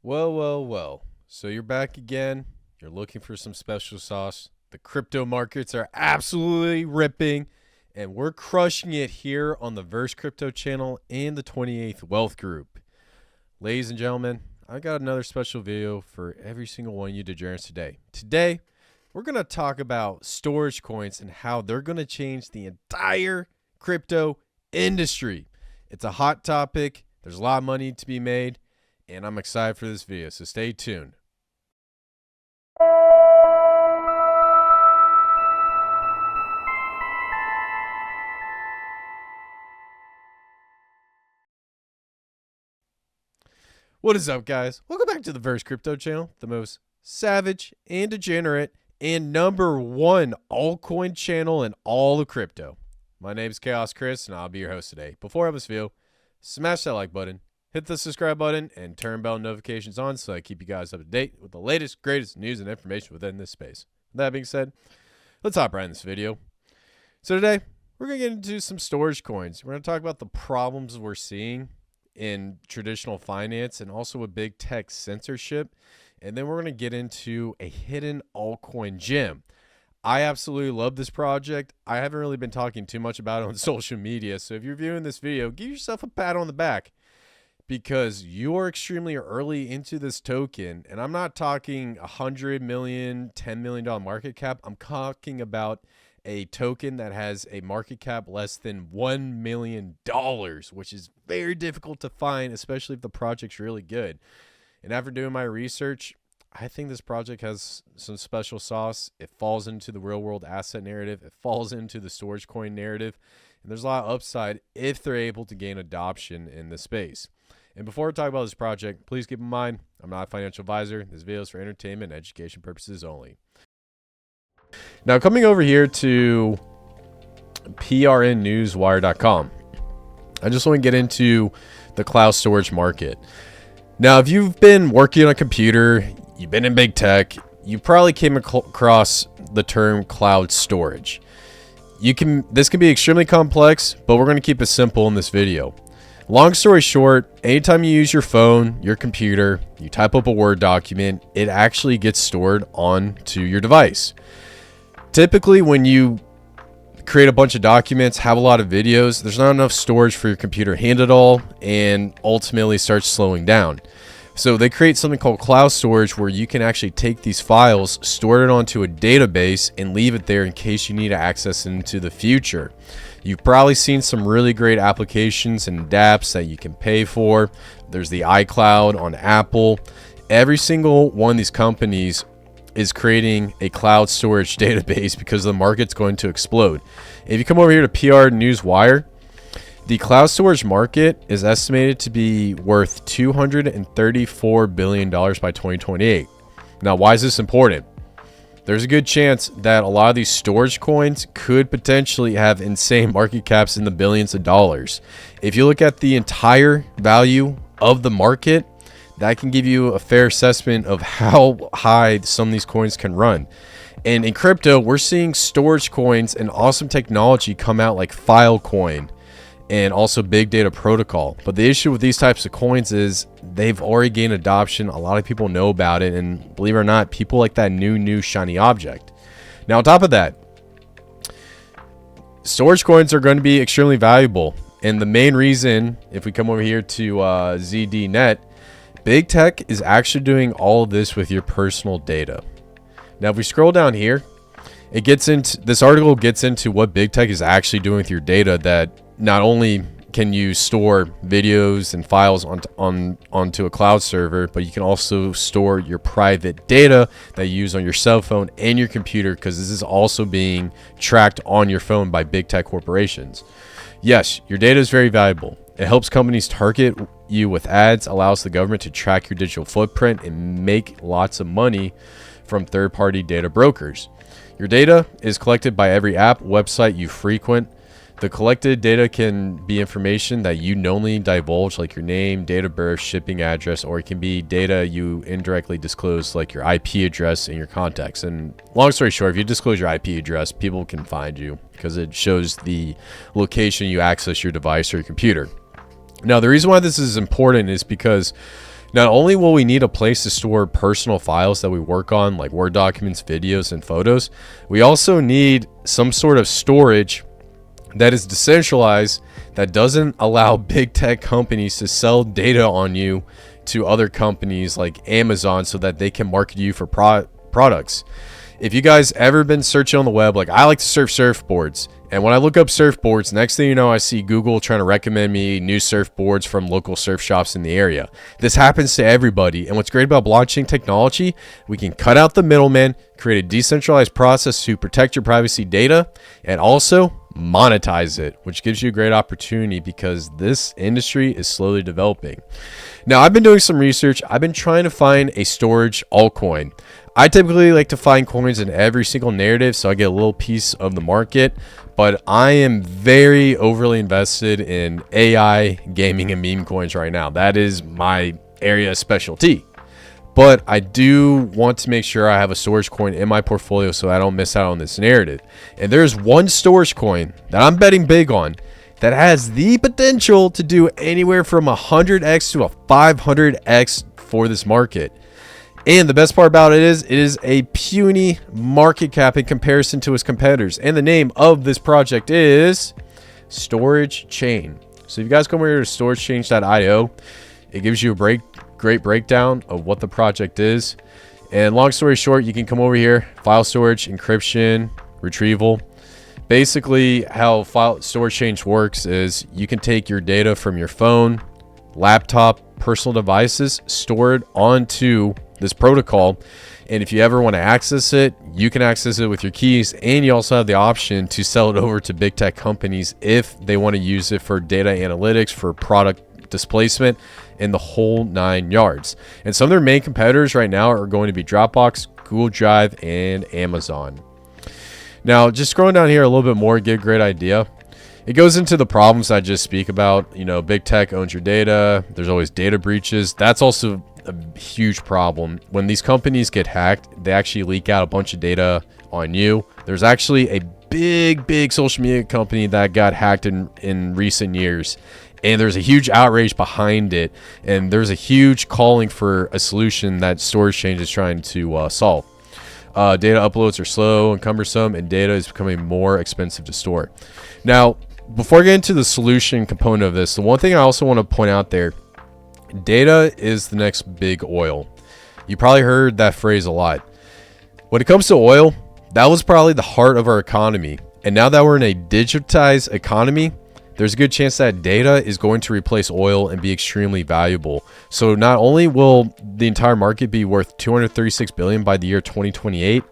Well. So you're back again. You're looking for some special sauce. The crypto markets are absolutely ripping, and we're crushing it here on the Verse Crypto channel and the 28th Wealth Group. Ladies and gentlemen, I got another special video for every single one of you degenerates today. Today, we're going to talk about storage coins and how they're going to change the entire crypto industry. It's a hot topic. There's a lot of money to be made, and I'm excited for this video, so stay tuned. What is up, guys? Welcome back to the Verse Crypto channel, the most savage and degenerate and #1 altcoin channel in all of crypto. My name is Khaos Kris, and I'll be your host today. Before I have this video, smash that like button, hit the subscribe button, and turn bell notifications on so I keep you guys up to date with the latest, greatest news and information within this space. With that being said, let's hop right in this video. So today, we're going to get into some storage coins. We're going to talk about the problems we're seeing in traditional finance and also with big tech censorship. And then we're going to get into a hidden altcoin gem. I absolutely love this project. I haven't really been talking too much about it on social media. So if you're viewing this video, give yourself a pat on the back because you are extremely early into this token. And I'm not talking $100 million, $10 million market cap. I'm talking about a token that has a market cap less than $1 million, which is very difficult to find, especially if the project's really good. And after doing my research, I think this project has some special sauce. It falls into the real world asset narrative. It falls into the storage coin narrative. And there's a lot of upside if they're able to gain adoption in the space. And before I talk about this project, please keep in mind, I'm not a financial advisor. This video is for entertainment and education purposes only. Now, coming over here to prnnewswire.com, I just want to get into the cloud storage market. Now, if you've been working on a computer, you've been in big tech, you probably came across the term cloud storage. This can be extremely complex, but we're going to keep it simple in this video. Long story short, anytime you use your phone, your computer, you type up a Word document, it actually gets stored onto your device. Typically, when you create a bunch of documents, have a lot of videos, there's not enough storage for your computer to handle it all, and ultimately starts slowing down. So they create something called cloud storage where you can actually take these files, store it onto a database, and leave it there in case you need to access it into the future. You've probably seen some really great applications and dApps that you can pay for. There's the iCloud on Apple. Every single one of these companies is creating a cloud storage database because the market's going to explode. If you come over here to PR Newswire, the cloud storage market is estimated to be worth $234 billion by 2028. Now, why is this important? There's a good chance that a lot of these storage coins could potentially have insane market caps in the billions of dollars. If you look at the entire value of the market, that can give you a fair assessment of how high some of these coins can run. And in crypto, we're seeing storage coins and awesome technology come out like Filecoin and also Big Data Protocol. But the issue with these types of coins is they've already gained adoption. A lot of people know about it. And believe it or not, people like that new shiny object. Now, on top of that, storage coins are going to be extremely valuable. And the main reason, if we come over here to ZDNet, Big Tech is actually doing all of this with your personal data. Now, if we scroll down here, this article gets into what Big Tech is actually doing with your data. That not only can you store videos and files onto a cloud server, but you can also store your private data that you use on your cell phone and your computer, because this is also being tracked on your phone by big tech corporations. Yes, your data is very valuable. It helps companies target you with ads, allows the government to track your digital footprint, and make lots of money from third-party data brokers. Your data is collected by every app, website you frequent. The collected data can be information that you knowingly divulge, like your name, date of birth, shipping address, or it can be data you indirectly disclose, like your IP address and your contacts. And long story short, if you disclose your IP address, people can find you because it shows the location you access your device or your computer. Now, the reason why this is important is because Not only will we need a place to store personal files that we work on, like Word documents, videos, and photos, we also need some sort of storage that is decentralized, that doesn't allow big tech companies to sell data on you to other companies like Amazon so that they can market you for products. If you guys ever been searching on the web, like I like to surf surfboards, and when I look up surfboards, next thing you know, I see Google trying to recommend me new surfboards from local surf shops in the area. This happens to everybody, and what's great about blockchain technology, we can cut out the middleman, create a decentralized process to protect your privacy data, and also monetize it, which gives you a great opportunity because this industry is slowly developing. Now, I've been doing some research. I've been trying to find a storage altcoin. I typically like to find coins in every single narrative, so I get a little piece of the market, but I am very overly invested in AI, gaming, and meme coins right now. That is my area of specialty. But I do want to make sure I have a storage coin in my portfolio so I don't miss out on this narrative. And there's one storage coin that I'm betting big on that has the potential to do anywhere from 100x to a 500x for this market. And the best part about it is a puny market cap in comparison to its competitors. And the name of this project is Storagechain. So if you guys come over here to storagechain.io, it gives you a great breakdown of what the project is. And long story short, you can come over here, file storage, encryption, retrieval. Basically, how Storagechain works is you can take your data from your phone, laptop, personal devices, store it onto this protocol, and if you ever want to access it, you can access it with your keys, and you also have the option to sell it over to big tech companies if they want to use it for data analytics, for product displacement, and the whole 9 yards. And some of their main competitors right now are going to be Dropbox, Google Drive, and Amazon. Now, just scrolling down here a little bit more, get a great idea. It goes into the problems I just speak about. You know, big tech owns your data. There's always data breaches. That's also a huge problem. When these companies get hacked, they actually leak out a bunch of data on you. There's actually a big social media company that got hacked in recent years, and there's a huge outrage behind it, and there's a huge calling for a solution that Storagechain is trying to solve. Data uploads are slow and cumbersome, and data is becoming more expensive to store. Now, before I get into the solution component of this, the one thing I also want to point out there, data is the next big oil. You probably heard that phrase a lot. When it comes to oil, that was probably the heart of our economy. And now that we're in a digitized economy, there's a good chance that data is going to replace oil and be extremely valuable. So not only will the entire market be worth $236 billion by the year 2028,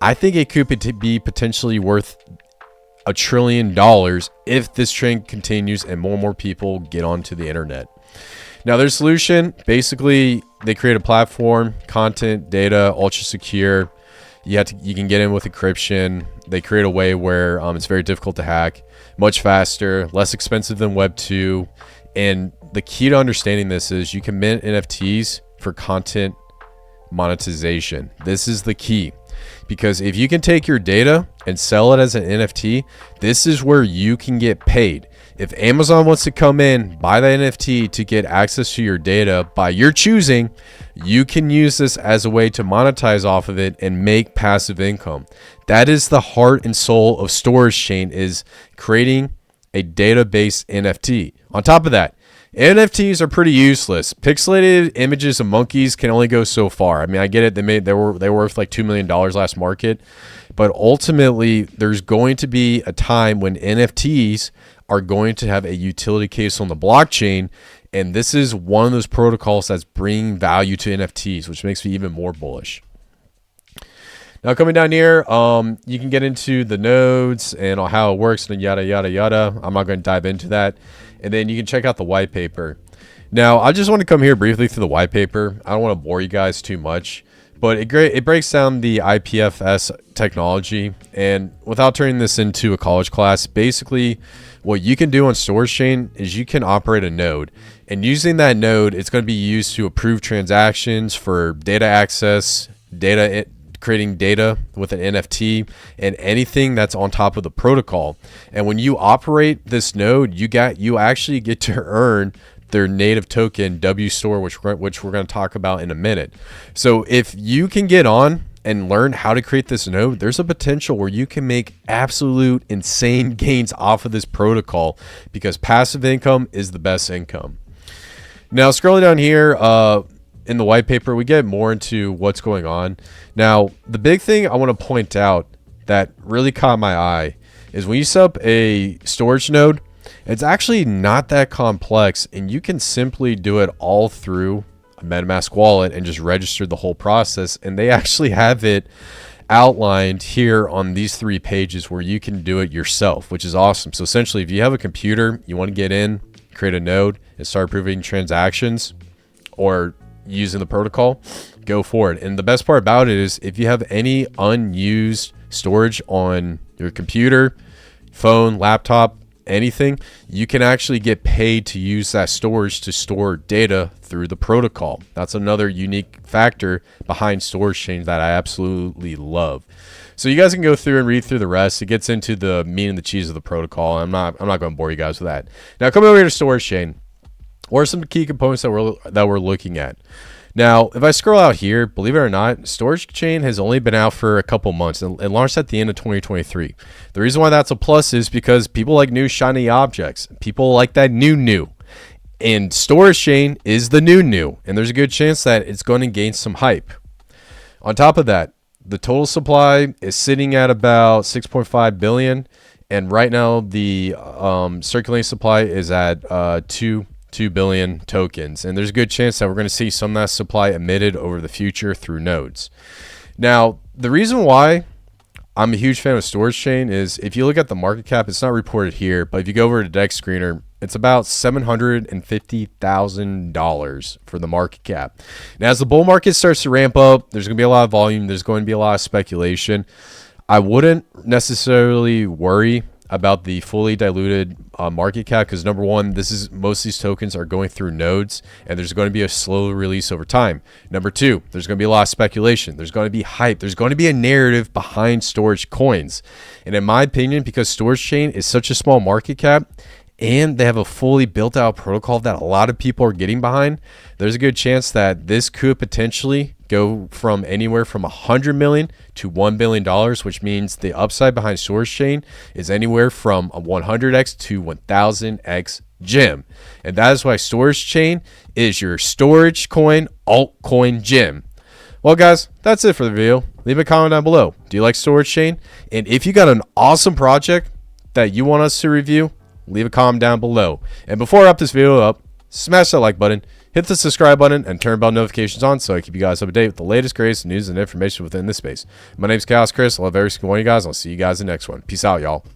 I think it could be potentially worth $1 trillion if this trend continues and more people get onto the internet. Now, their solution, basically, they create a platform, content, data, ultra secure. You can get in with encryption. They create a way where it's very difficult to hack, much faster, less expensive than Web 2. And the key to understanding this is you can mint NFTs for content monetization. This is the key. Because if you can take your data and sell it as an NFT, this is where you can get paid. If Amazon wants to come in, buy the NFT to get access to your data by your choosing, you can use this as a way to monetize off of it and make passive income. That is the heart and soul of Storagechain, is creating a database NFT. On top of that, NFTs are pretty useless. Pixelated images of monkeys can only go so far. I mean, I get it. They were worth like $2 million last market, but ultimately there's going to be a time when NFTs are going to have a utility case on the blockchain, and this is one of those protocols that's bringing value to NFTs, which makes me even more bullish. Now, coming down here, you can get into the nodes and how it works and yada yada. I'm not going to dive into that. And then you can check out the white paper. Now, I just want to come here briefly through the white paper. I don't want to bore you guys too much, but it breaks down the IPFS technology. And without turning this into a college class, basically what you can do on Storagechain is you can operate a node. And using that node, it's going to be used to approve transactions for data access, creating data with an NFT, and anything that's on top of the protocol. And when you operate this node, you actually get to earn their native token WStore, which we're going to talk about in a minute. So if you can get on and learn how to create this node, there's a potential where you can make absolute insane gains off of this protocol, because passive income is the best income. Now, scrolling down here in the white paper, we get more into what's going on. Now, the big thing I want to point out that really caught my eye is when you set up a storage node, it's actually not that complex, and you can simply do it all through a MetaMask wallet and just register the whole process. And they actually have it outlined here on these 3 pages where you can do it yourself, which is awesome. So essentially, if you have a computer, you want to get in, create a node, and start approving transactions or using the protocol, go for it. And the best part about it is if you have any unused storage on your computer, phone, laptop, anything, you can actually get paid to use that storage to store data through the protocol. That's another unique factor behind Storagechain that I absolutely love. So you guys can go through and read through the rest. It gets into the meat and the cheese of the protocol. I'm not going to bore you guys with that. Now, coming over here to Storagechain, what are some key components that we're looking at? Now, if I scroll out here, believe it or not, Storagechain has only been out for a couple months and launched at the end of 2023. The reason why that's a plus is because people like new shiny objects. People like that new. And Storagechain is the new. And there's a good chance that it's going to gain some hype. On top of that, the total supply is sitting at about 6.5 billion. And right now, the circulating supply is at 2 billion tokens, and there's a good chance that we're going to see some of that supply emitted over the future through nodes. Now, the reason why I'm a huge fan of Storagechain is if you look at the market cap, it's not reported here, but if you go over to Dex Screener, it's about $750,000 for the market cap. Now, as the bull market starts to ramp up, there's going to be a lot of volume. There's going to be a lot of speculation. I wouldn't necessarily worry about the fully diluted market cap, because number one, most of these tokens are going through nodes, and there's going to be a slow release over time. Number two, there's going to be a lot of speculation. There's going to be hype. There's going to be a narrative behind storage coins. And in my opinion, because Storagechain is such a small market cap and they have a fully built out protocol that a lot of people are getting behind, there's a good chance that this could potentially go from anywhere from 100 million to $1 billion, which means the upside behind Storagechain is anywhere from a 100x to 1000x gem. And that is why Storagechain is your storage coin altcoin gem. Well, guys, that's it for the video. Leave a comment down below. Do you like Storagechain? And if you got an awesome project that you want us to review, leave a comment down below. And before I wrap this video up, smash that like button, hit the subscribe button, and turn bell notifications on so I keep you guys up to date with the latest, greatest news and information within this space. My name's Khaos Kris. I love every single one of you guys. I'll see you guys in the next one. Peace out, y'all.